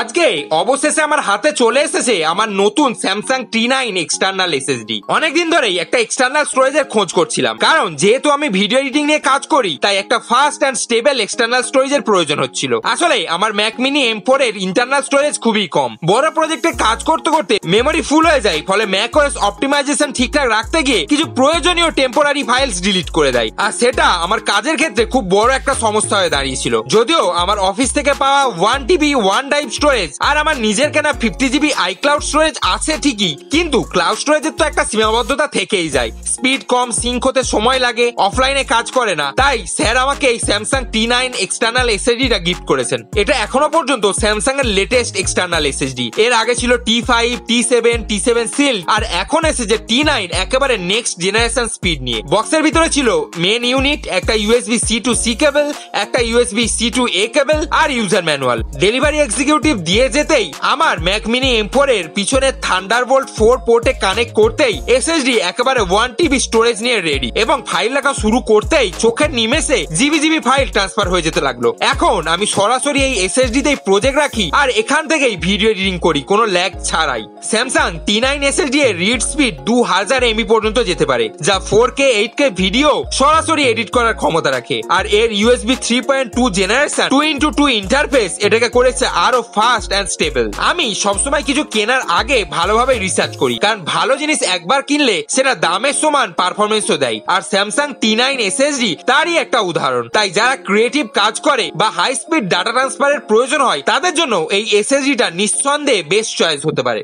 আজকে অবশেষে আমার হাতে চলে এসেছে আমার নতুন স্যামসাং T9 এক্সটার্নাল এসএসডি। অনেকদিন ধরেই একটা এক্সটার্নাল স্টোরেজের খোঁজ করছিলাম, কারণ যেহেতু আমি ভিডিও এডিটিং নিয়ে কাজ করি তাই একটা ফাস্ট অ্যান্ড স্টেবল এক্সটার্নাল স্টোরেজের প্রয়োজন হচ্ছিল। আসলে আমার ম্যাক মিনি M4 এর ইন্টারনাল স্টোরেজ খুবই কম। বড় প্রজেক্টে কাজ করতে করতে মেমোরি ফুল হয়ে যায়, ফলে ম্যাকওএস অপটিমাইজেশন ঠিকঠাক রাখতে গিয়ে কিছু প্রয়োজনীয় টেম্পোরারি ফাইলস ডিলিট করে দেয়, আর সেটা আমার কাজের ক্ষেত্রে খুব বড় একটা সমস্যা হয়ে দাঁড়িয়েছিল। যদিও আমার অফিস থেকে পাওয়া 1 TB 1 ড্রাইভ স্টোরেজ আর আমার নিজের কেনা 50 GB iCloud স্টোরেজ আছে ঠিকই, কিন্তু ক্লাউড স্টোরেজের তো একটা সীমাবদ্ধতা থেকেই যায়। স্পিড কম, সিঙ্ক হতে সময় লাগে, অফলাইনে কাজ করে না। তাই স্যার আমাকে এই স্যামসাং T9 এক্সটার্নাল এসএসডিটা গিফট করেছেন। এটা এখনো পর্যন্ত স্যামসাং এর লেটেস্ট এক্সটার্নাল এসএসডি। এর আগে ছিল T5, T7, T7 সিল্ড, আর এখন এসেছে T9 একেবারে নেক্সট জেনারেশন স্পিড নিয়ে। বক্সের ভিতরে ছিল মেন ইউনিট, একটা USB C to C cable, একটা USB C to A cable আর ইউজার ম্যানুয়াল। ডেলিভারি এক্সিকিউটিভ দিয়ে যেতেই আমার ম্যাক মিনি M4 এর পিছনে থান্ডারবোল্ট 4 পোর্টে কানেক্ট করতেই এসএসডি একেবারে 1 TB স্টোরেজ নিয়ে রেডি, এবং ফাইল লেখা শুরু করতেই চোখের নিমেষে জিবি ফাইল ট্রান্সফার হয়ে যেতে লাগলো। এখন আমি সরাসরি এই এসএসডি তেই প্রজেক্ট রাখি আর এখান থেকেই ভিডিও এডিটিং করি কোনো ল্যাগ ছাড়াই। স্যামসাং T9 এসএসডি এর রিড স্পিড 2000 MB পর্যন্ত যেতে পারে, যা 4K 8K ভিডিও সরাসরি এডিট করার ক্ষমতা রাখে। আর এর USB 3.2 জেনারেশন 2x2 ইন্টারফেস এটাকে করেছে আরো ফাস্ট এন্ড স্টেবল। আমি সবসময় কিছু কেনার আগে ভালোভাবে রিসার্চ করি, কারণ ভালো জিনিস একবার কিনলে সেটা দামের সমান পারফরমেন্সও দেয়, আর স্যামসাং T9 এসএসডি তারই একটা উদাহরণ। তাই যারা ক্রিয়েটিভ কাজ করে বা হাই স্পিড ডাটা ট্রান্সফারের প্রয়োজন হয় তাদের জন্য এই এসএসডিটা নিঃসন্দেহে বেস্ট চয়েস হতে পারে।